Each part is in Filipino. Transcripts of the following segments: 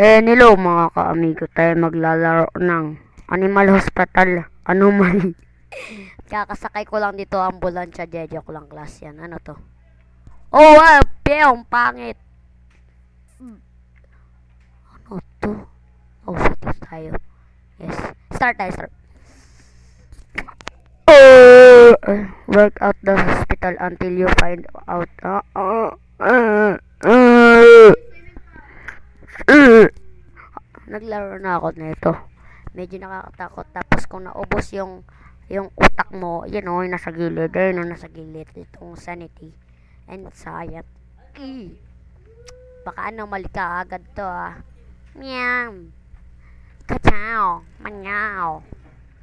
Hello mga ka-amigo, tayo maglalaro ng Animal Hospital Anomaly. Kakasakay ko lang dito ambulansya, jeje ko lang class yan. Ano to? Oh, peong, pangit. Ano to? Oh, shit, tayo. Yes. Start tayo, start. Work out the hospital until you find out. Naglaro na ako nito. Medyo nakakatakot. Tapos kung naubos yung utak mo, yun o, nasa gilid. Ayun o, nasa gilid. Itong sanity and science. Baka mali ka agad to Meow. Kachaw. Manyaw.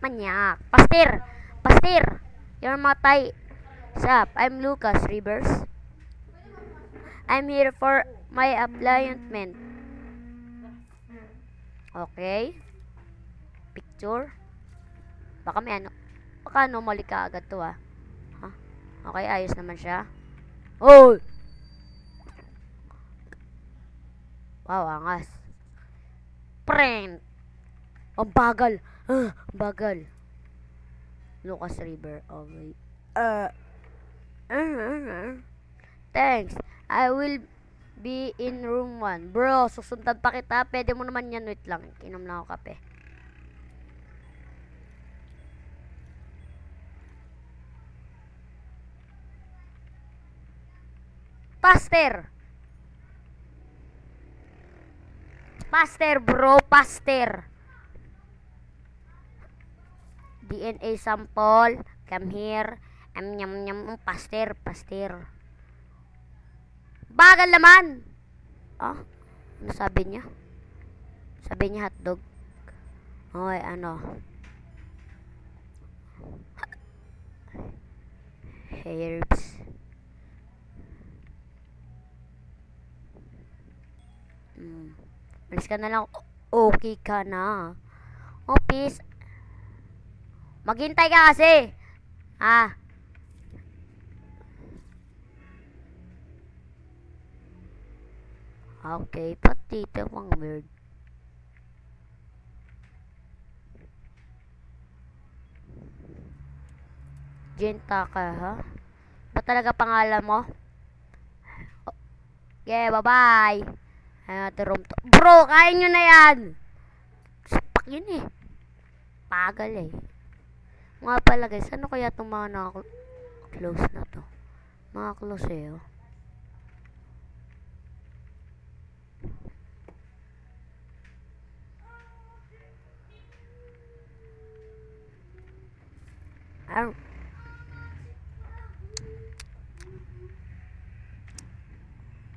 Manyak. Pastir. Pastir. You're matay. Sup, I'm Lucas Rivers. I'm here for my appointment. Okay. Picture. Baka mali ka agad to Okay, ayos naman siya. Oh! Wow, angas. Print! Ang bagal. Bagal. Lucas River. Okay. Thanks. I will be in room 1. Bro, susundan pa kita. Pwede mo naman yan. Wait lang. Inom na ako kape. Pastor! Pastor, bro. Pastor. DNA sample. Come here. Nyam. Pastor. Pastor. Bagal naman. Ano sabi niya? Sabi niya hotdog. Okay, herbs. Malis ka na lang. Okay ka na. Oh, peace. Maghintay ka kasi. Okay, pati ito mga weird. Jenta ka, ha? Ba talaga pangalan mo? Okay, bye-bye. Bro, kain nyo na yan! Sapak yun Pagal Nga pala guys, ano kaya itong mga naka-close na to? Mga close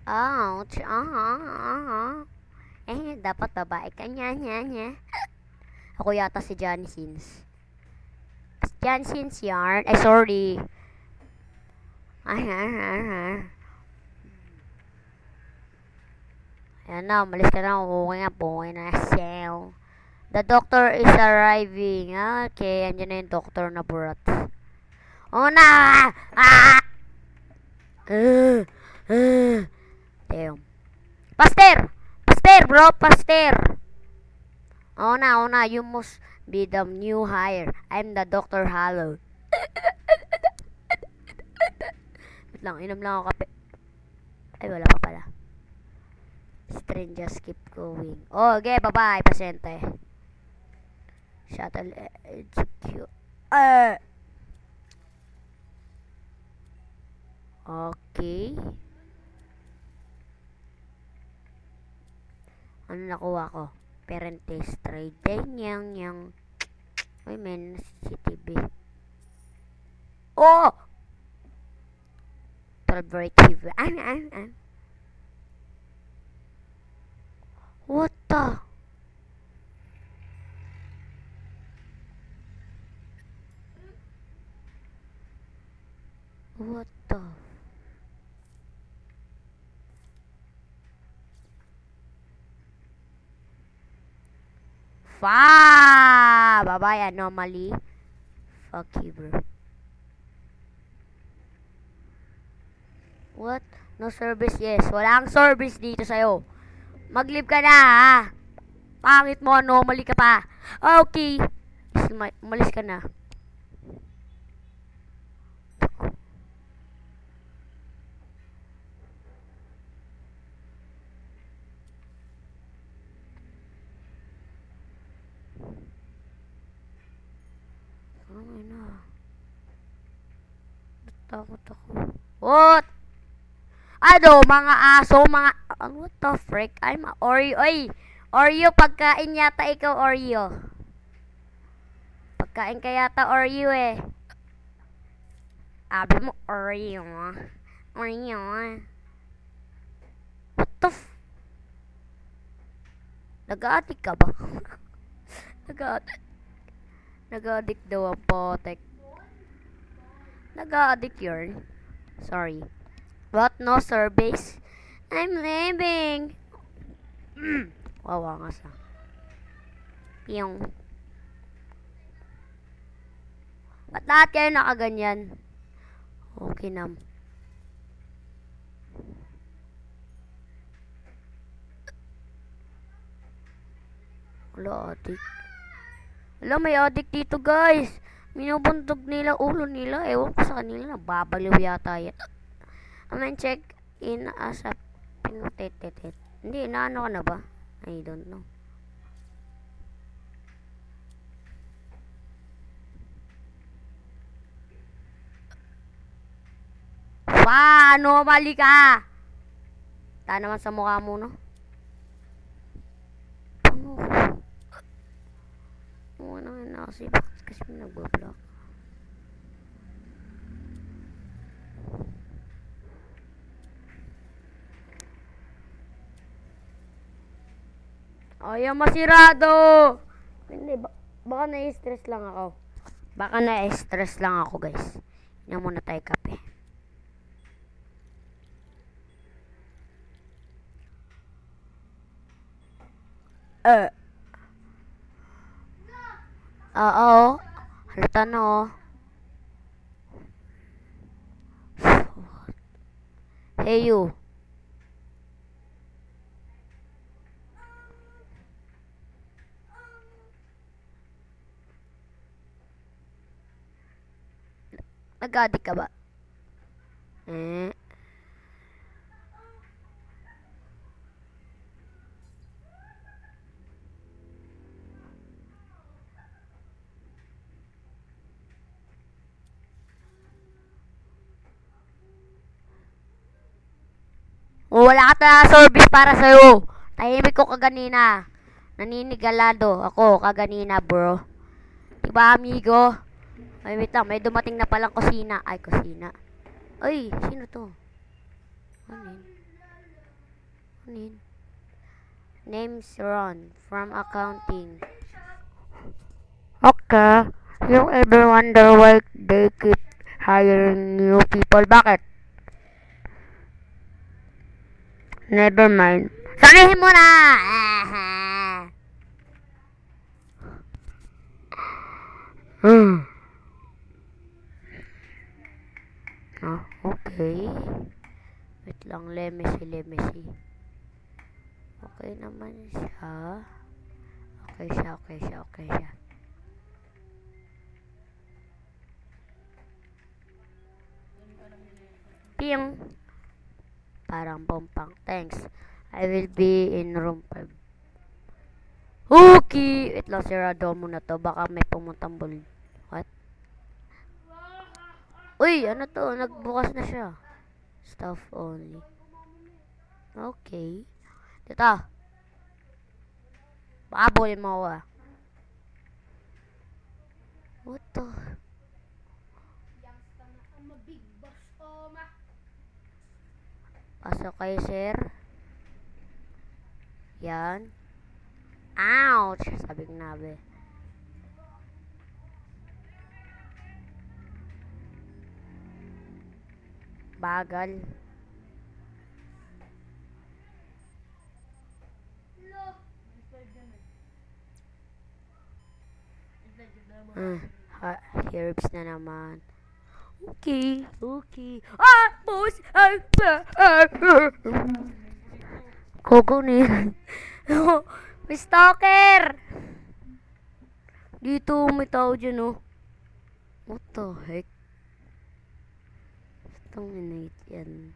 Ouch. Dapat babae ka nya. Ako yata si Johnny Sins. Johnny Sins yarn. Sorry. Ayan na, umalis ka na. Buhay na siya. The doctor is arriving. Okay, andyan na yung doctor na burat. Na! Damn. Pastor, bro, pastor. Na, you must be the new hire. I'm the Dr. Hollow. Wait lang, inom lang ako kape. Ay, wala pa pala. Strain, just keep going. Okay, bye-bye, pasyente. Shuttle execute. Okay. Ano nakuha ko? Parentes trade. Yang. Uy, men. CTB. Oh! 12 break fever. What the? What the? Bye-bye, anomaly. Fuck you, bro. What? No service? Yes. Walang service dito sa'yo. Mag-leave ka na, ha? Pangit mo, anomaly ka pa. Okay. Umalis ka na. Ano na? Takot ako. What? Ano, mga aso, mga... what the frick? I'm a Oreo. Oy! Oreo, pagkain yata ikaw, Oreo. Pagkain ka yata, Oreo eh. Abi mo, Oreo. Oreo. What the nag-a-addict ka ba? Nag-a-addict daw ang potek. Nag-a-addict yun. Sorry. What? No surveys? I'm leaving. Wawa nga sa. Piyong. Ba't lahat kayo nakaganyan? Okay na. Wala, addict. Wala, may addict dito, guys. Minubundog nila ulo nila. Ewan ko sa kanila. Babaliw yata yan. I mean, check in as a pinutetetet. Hindi, naano ka na ba? I don't know. Ano, mali ka? Ta naman sa mukha mo, no? Ano na kasi, bakit kasi nag-block? Ayaw masirado! Hindi, baka na-stress lang ako. Baka na-stress lang ako, guys. Inom muna tayo kape. Oo. Halata na, oh. Hey, you. Nag-addict ka ba? Wala ka talaga service para sa'yo. Tahimik ko kaganina. Naninigalado ako kaganina, bro. Diba, amigo? Ay, wait lang. May dumating na palang kusina. Ay, kusina. Ay, sino to? Anin? Name's Ron from accounting. Okay. You ever wonder why they keep hiring new people? Bakit? Never mind. Sabihin mo na! Okay. Wait lang, lemesi. Okay naman siya. Okay siya. Ping! Parang pompang. Thanks. I will be in room 5. Okay! Wait lang, sirado mo na to. Baka may pumuntang bully. What? Uy! Ano to? Nagbukas na siya. Stuff only. Okay. Dito. Baka bully mo ako ah. What the? Pasok kayo, sir. Yan. Ouch! Sabi ko na, be. Bagal. Herbs na naman. Okay. Boss! Kukunin. May stalker! Dito, may tao dyan, oh. What the heck? Itong innate yan.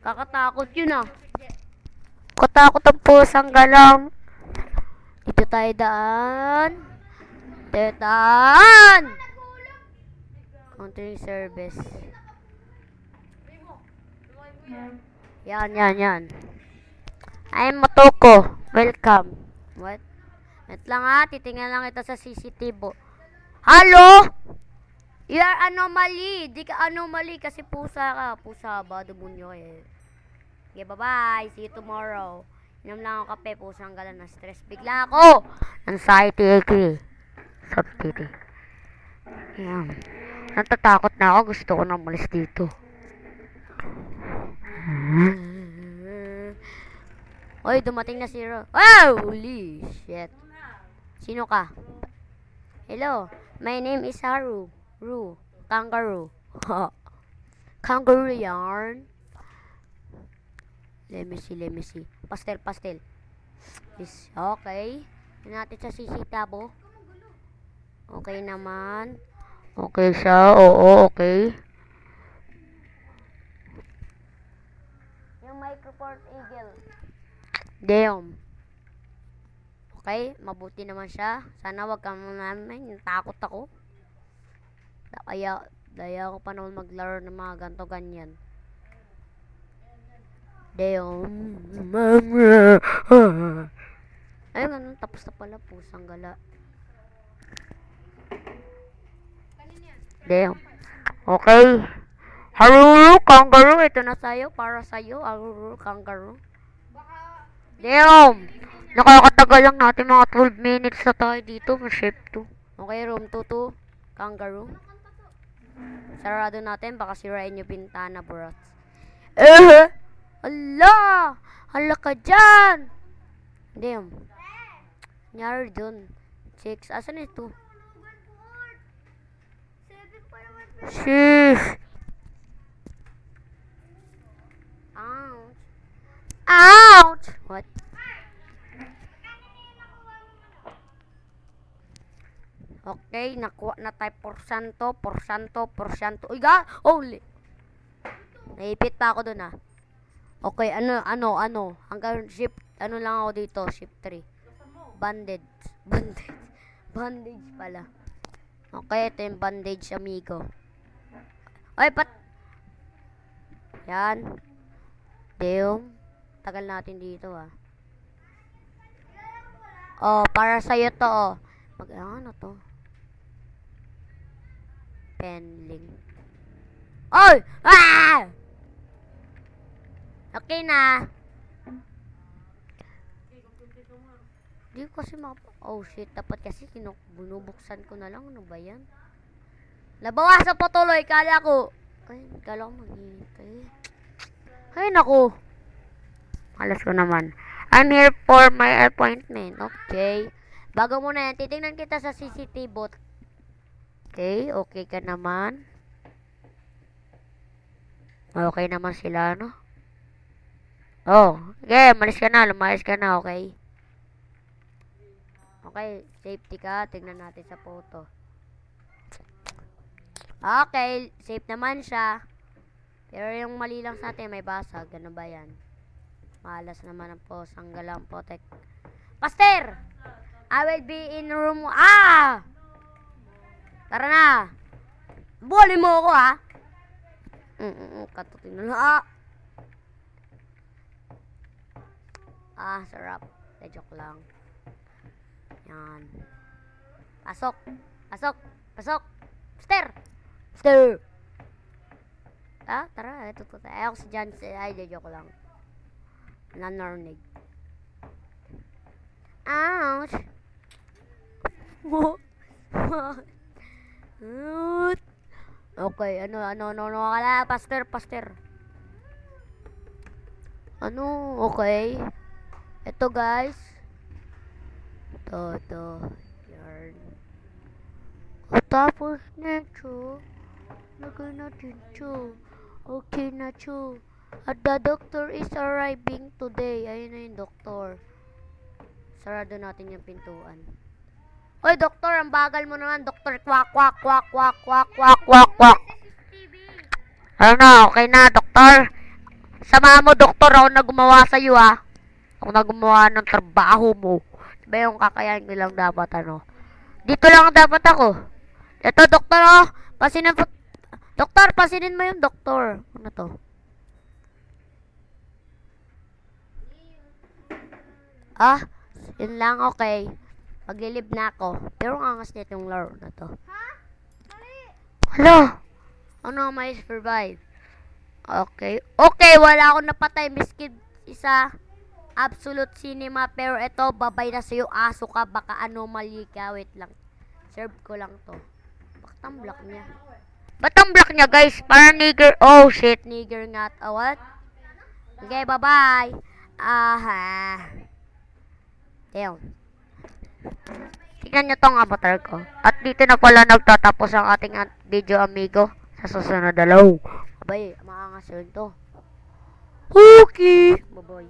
Kakatakot yun, ah. Katakot ang pusang galang. Dito tayo daan. Dito daan! Countering service. Yan. I'm Motoko. Welcome. What? Wait lang ha, titingnan lang ito sa CCTV. Hello? You are anomaly. Di ka anomaly kasi pusa ka. Pusa ba? Demonyo eh. Okay, bye-bye. See you tomorrow. Inom lang ako kape. Pusang gala na stress. Bigla ako. Anxiety, aki. Subtiti. Yan. Natatakot na ako. Gusto ko na umalis dito. Oy, dumating na si Ro. Oh, holy shit. Sino ka? Hello, my name is Haru. Kangaroo. Kangaroo yarn. Let me see. Pastel. This, okay. Tignan natin sa CCTV. Okay naman. Okay siya. Oo, okay. Yung microport eagle. Damn. Okay, mabuti naman siya. Sana wag kang namin. Takot ako. Daya ako pa naman maglaro ng mga ganto ganyan. Damn. Ayun, ganun. Tapos na pala. Pusang gala. Damn. Okay. Haruru, kangaroo. Ito na sa'yo. Para sa'yo. Haruru, kangaroo. Damn! Nakakatagal lang natin mga 12 minutes na tayo dito. Shift 2. Okay, room 2. Kangaroo. Sarado natin. Baka sirain yung bintana, bros. Hala! Hala ka dyan! Damn. Nyari dun. 6. Asan ito? Sheesh! Ouch! What? Okay, nakuha na tayo porsyento. Uy, holy! Naipit pa ako dun, ah. Okay, ano. Hanggang shift, ano lang ako dito, shift 3. Bandage pala. Okay, ito yung bandage, amigo. Ay, yan. Damn. Tagal natin dito, ah. Oh, para sa'yo to, oh. Ano to? Penling. Oy! Ah! Okay na. Di ko kasi oh shit, dapat kasi binubuksan ko na lang. Ano ba yan? Nabawasan po tuloy, kala ko. Ay, kala ko maghihintay. Ay, naku. Alas ko naman. I'm here for my appointment. Okay. Bago muna yan, titingnan kita sa CCTV. Okay ka naman. Okay naman sila, no? Oh, okay, lumayas ka na, okay? Okay, safety ka. Tingnan natin sa photo. Okay, safe naman siya. Pero yung mali lang sa atin, may basag. Ano ba yan? Malas naman ang po. Sanggalang potek. Pastor! I will be in room... Ah! Tara na! Buli mo ako, ha? Katutin na lang. Sarap. Joke lang. Yan. Pasok! Pastor! Tara. Ito ko. Ako si John. Ay, joke lang. Nanarnig. Ouch! Okay, ano, kala, pastor. Ano, okay. Ito, guys. Ito. Yarn. Tapos nito, lagay natin ito. Okay, Nacho. The doctor is arriving today. Ayun na yung doktor. Sarado natin yung pintuan. Oy, doktor, ang bagal mo naman. Doktor, kwak, kwak, kwak, kwak, kwak, kwak, kwak, kwak. Ano na, okay na, doktor. Samahan mo, doktor. Ako na gumawa sa'yo, ha. Ako na gumawa ng trabaho mo. Diba yung kakayanin ko lang dapat, ano. Dito lang dapat ako. Ito, doktor, oh. Pasinin po. Doktor, pasinin mo yung doktor. Ano to? Ah, yun lang, okay. Maglilib na ako. Pero ang angas nito yung laro na to. Hala! Ano, may survive? Okay. Okay, wala akong napatay. Miskin isa. Absolute cinema. Pero ito, babay na sa'yo. Aso ka. Baka anomaly ka. Wait lang. Serve ko lang to. Bakit ang block niya? Ba't ang block niya, guys? Parang nigger. Oh, shit. Nigger nga. Oh, what? Okay, bye-bye. Aha. Damn. Tignan nyo tong avatar ko. At dito na pala nagtatapos ang ating video, amigo. Sa susunod, dalaw. Abay, maangas yun to. Okay. Bye-bye.